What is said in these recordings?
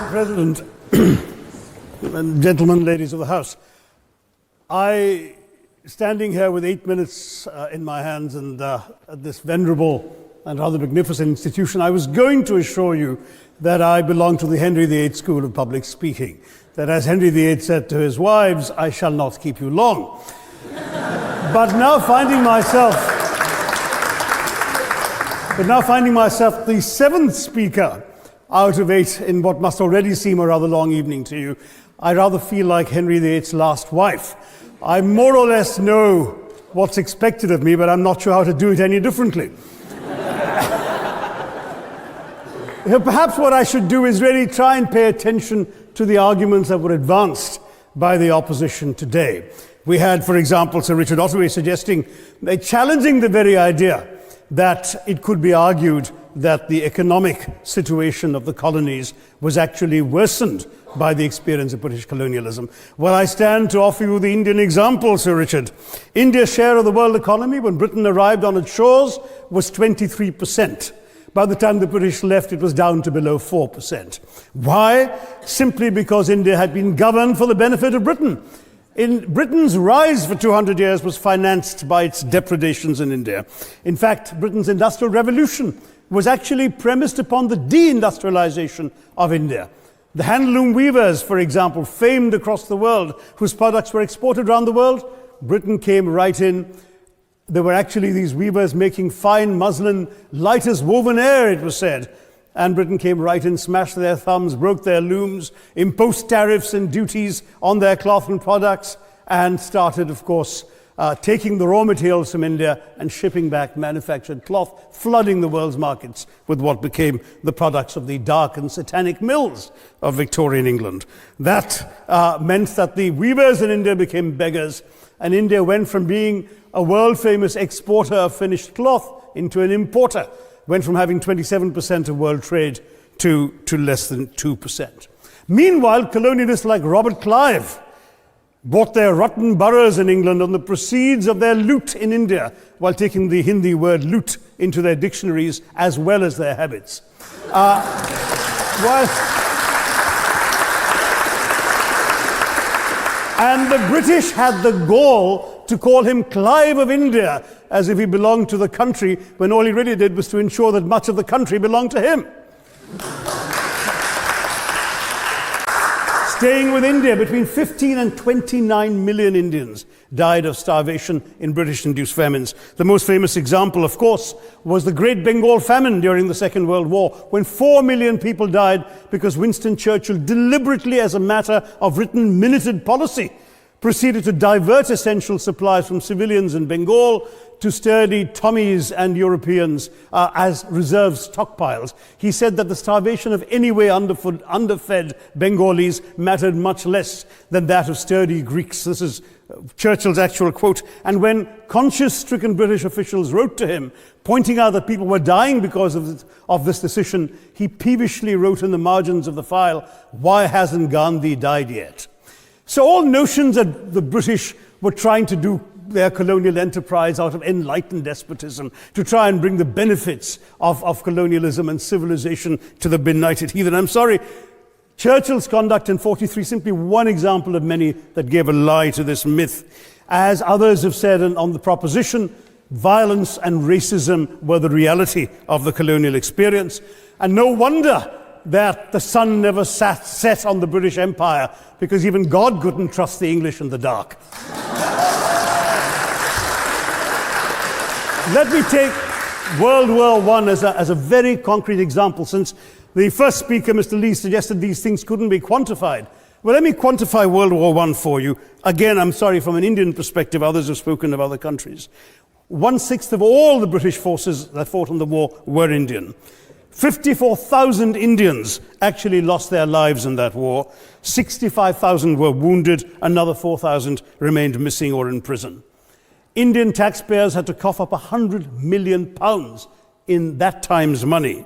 President, and gentlemen, ladies of the House, standing here with 8 minutes in my hands and at this venerable and rather magnificent institution, I was going to assure you that I belong to the Henry VIII School of Public Speaking, that as Henry VIII said to his wives, I shall not keep you long. But now finding myself the seventh speaker out of 8 in what must already seem a rather long evening to you, I rather feel like Henry VIII's last wife. I more or less know what's expected of me, but I'm not sure how to do it any differently. Perhaps what I should do is really try and pay attention to the arguments that were advanced by the opposition today. We had, for example, Sir Richard Ottaway suggesting, challenging the very idea that it could be argued that the economic situation of the colonies was actually worsened by the experience of British colonialism. Well, I stand to offer you the Indian example, Sir Richard. India's share of the world economy when Britain arrived on its shores was 23%. By the time the British left, it was down to below 4%. Why? Simply because India had been governed for the benefit of Britain. Britain's rise for 200 years was financed by its depredations in India. In fact, Britain's industrial revolution was actually premised upon the deindustrialization of India. The handloom weavers, for example, famed across the world, whose products were exported around the world, Britain came right in. There were actually these weavers making fine muslin, light as woven air, it was said. And Britain came right in, smashed their thumbs, broke their looms, imposed tariffs and duties on their cloth and products, and started, of course, taking the raw materials from India and shipping back manufactured cloth, flooding the world's markets with what became the products of the dark and satanic mills of Victorian England. That meant that the weavers in India became beggars, and India went from being a world-famous exporter of finished cloth into an importer, went from having 27% of world trade to less than 2%. Meanwhile, colonialists like Robert Clive bought their rotten boroughs in England on the proceeds of their loot in India, while taking the Hindi word loot into their dictionaries as well as their habits. And the British had the gall to call him Clive of India, as if he belonged to the country, when all he really did was to ensure that much of the country belonged to him. Staying with India, between 15 and 29 million Indians died of starvation in British-induced famines. The most famous example, of course, was the Great Bengal Famine during the Second World War, when 4 million people died because Winston Churchill deliberately, as a matter of written minuted policy, proceeded to divert essential supplies from civilians in Bengal to sturdy Tommies and Europeans as reserve stockpiles. He said that the starvation of anyway underfed Bengalis mattered much less than that of sturdy Greeks. This is Churchill's actual quote. And when conscience-stricken British officials wrote to him, pointing out that people were dying because of this decision, he peevishly wrote in the margins of the file, "Why hasn't Gandhi died yet?" So all notions that the British were trying to do their colonial enterprise out of enlightened despotism, to try and bring the benefits of colonialism and civilization to the benighted heathen. I'm sorry, Churchill's conduct in 43, simply one example of many that gave a lie to this myth. As others have said on the proposition, violence and racism were the reality of the colonial experience. And no wonder that the sun never set on the British Empire, because even God couldn't trust the English in the dark. Let me take World War I as a very concrete example, since the first speaker, Mr. Lee, suggested these things couldn't be quantified. Well, let me quantify World War I for you. Again, I'm sorry, from an Indian perspective, others have spoken of other countries. 1/6 of all the British forces that fought in the war were Indian. 54,000 Indians actually lost their lives in that war. 65,000 were wounded. Another 4,000 remained missing or in prison. Indian taxpayers had to cough up £100 million in that time's money.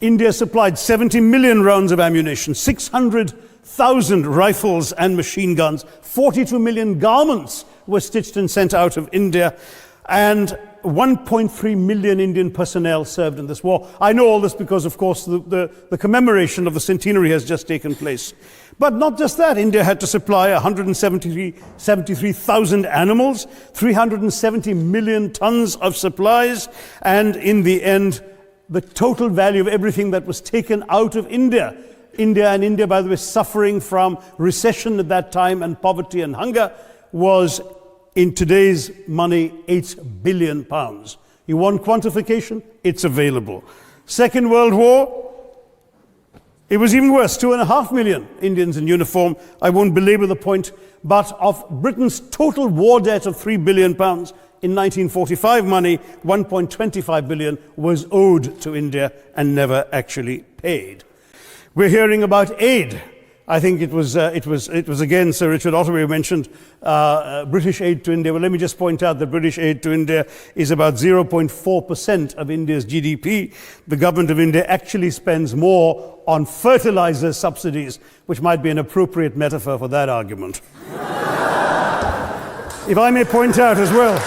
India supplied 70 million rounds of ammunition, 600,000 rifles and machine guns, 42 million garments were stitched and sent out of India, and 1.3 million Indian personnel served in this war. I know all this because, of course, the commemoration of the centenary has just taken place. But not just that, India had to supply 173,000 animals, 370 million tons of supplies, and in the end, the total value of everything that was taken out of India, India, by the way, suffering from recession at that time and poverty and hunger, was, in today's money, 8 billion pounds. You want quantification? It's available. Second World War, it was even worse, 2.5 million Indians in uniform. I won't belabor the point, but of Britain's total war debt of 3 billion pounds, in 1945 money, 1.25 billion was owed to India and never actually paid. We're hearing about aid. I think it was again Sir Richard Ottaway mentioned British aid to India. Well, let me just point out that British aid to India is about 0.4% of India's GDP. The government of India actually spends more on fertilizer subsidies, which might be an appropriate metaphor for that argument. If I may point out as well,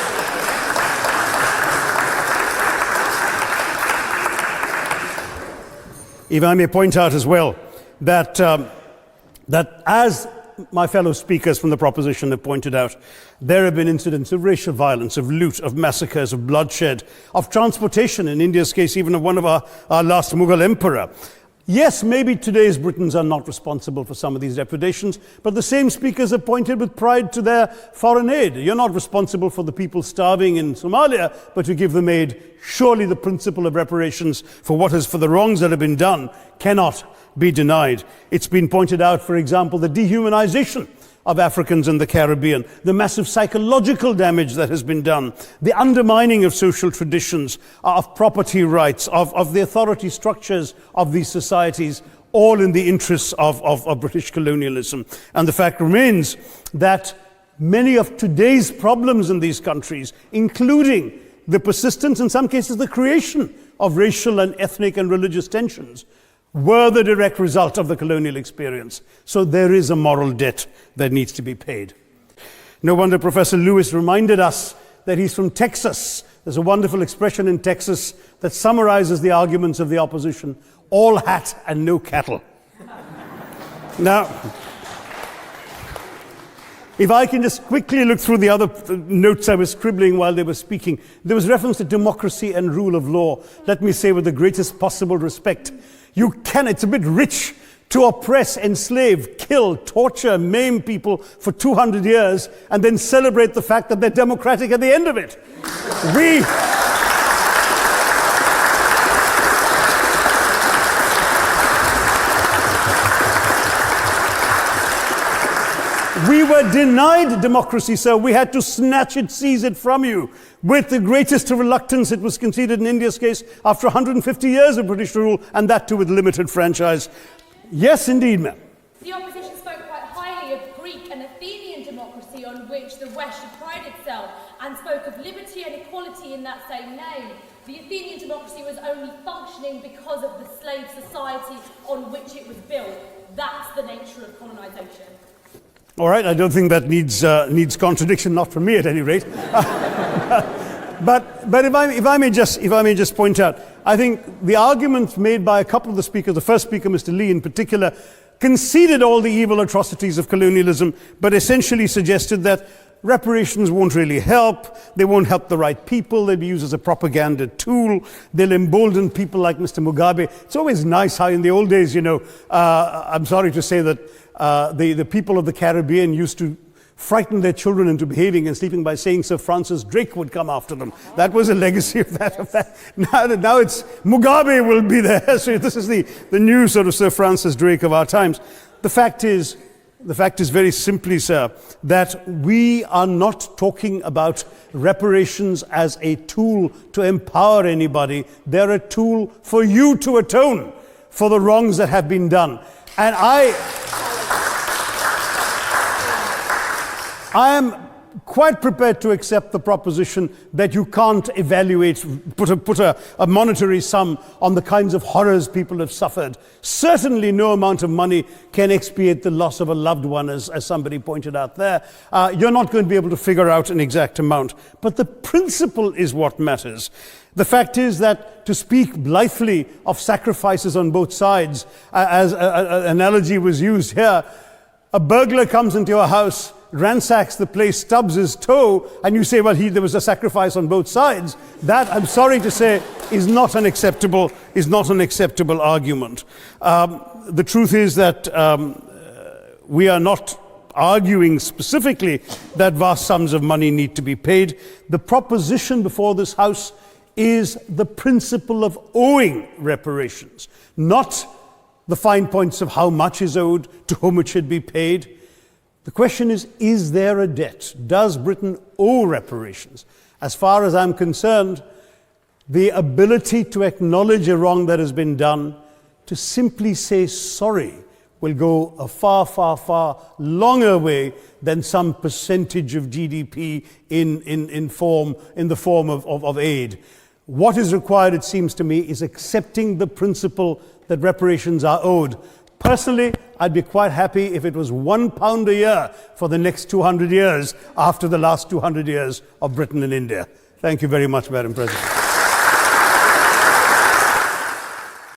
that as my fellow speakers from the proposition have pointed out, there have been incidents of racial violence, of loot, of massacres, of bloodshed, of transportation, in India's case, even of one of our last Mughal emperor. Yes, maybe today's Britons are not responsible for some of these depredations, but the same speakers have pointed with pride to their foreign aid. You're not responsible for the people starving in Somalia, but you give them aid. Surely the principle of reparations for the wrongs that have been done cannot be denied. It's been pointed out, for example, the dehumanization of Africans in the Caribbean, the massive psychological damage that has been done, the undermining of social traditions, of property rights, of the authority structures of these societies, all in the interests of British colonialism. And the fact remains that many of today's problems in these countries, including the persistence, in some cases the creation of racial and ethnic and religious tensions, were the direct result of the colonial experience. So there is a moral debt that needs to be paid. No wonder Professor Lewis reminded us that he's from Texas. There's a wonderful expression in Texas that summarizes the arguments of the opposition: all hat and no cattle. Now, if I can just quickly look through the other notes I was scribbling while they were speaking, there was reference to democracy and rule of law. Let me say with the greatest possible respect, it's a bit rich to oppress, enslave, kill, torture, maim people for 200 years and then celebrate the fact that they're democratic at the end of it. We were denied democracy, sir. We had to snatch it, seize it from you. With the greatest reluctance, it was conceded in India's case after 150 years of British rule, and that too with limited franchise. Yes, indeed, ma'am. The opposition spoke quite highly of Greek and Athenian democracy on which the West should pride itself, and spoke of liberty and equality in that same name. The Athenian democracy was only functioning because of the slave society on which it was built. That's the nature of colonisation. All right, I don't think that needs contradiction, not from me at any rate. But if I may just point out, I think the arguments made by a couple of the speakers, the first speaker, Mr. Lee in particular, conceded all the evil atrocities of colonialism, but essentially suggested that reparations won't really help. They won't help the right people. They'll be used as a propaganda tool. They'll embolden people like Mr. Mugabe. It's always nice how in the old days, I'm sorry to say that the people of the Caribbean used to frighten their children into behaving and sleeping by saying Sir Francis Drake would come after them. That was a legacy of that. Now it's Mugabe will be there. So this is the new sort of Sir Francis Drake of our times. The fact is very simply, sir, that we are not talking about reparations as a tool to empower anybody. They're a tool for you to atone for the wrongs that have been done. And I am quite prepared to accept the proposition that you can't evaluate, put a monetary sum on the kinds of horrors people have suffered. Certainly no amount of money can expiate the loss of a loved one, as somebody pointed out there. You're not going to be able to figure out an exact amount. But the principle is what matters. The fact is that to speak blithely of sacrifices on both sides, as an analogy was used here, a burglar comes into your house, ransacks the place, stubs his toe, and you say, well, there was a sacrifice on both sides. That, I'm sorry to say, is not an acceptable argument. The truth is that we are not arguing specifically that vast sums of money need to be paid. The proposition before this House is the principle of owing reparations, not the fine points of how much is owed, to whom it should be paid. The question is there a debt? Does Britain owe reparations? As far as I'm concerned, the ability to acknowledge a wrong that has been done, to simply say sorry, will go a far, far, far longer way than some percentage of GDP in the form of aid. What is required, it seems to me, is accepting the principle that reparations are owed. Personally, I'd be quite happy if it was £1 a year for the next 200 years after the last 200 years of Britain and India. Thank you very much, Madam President.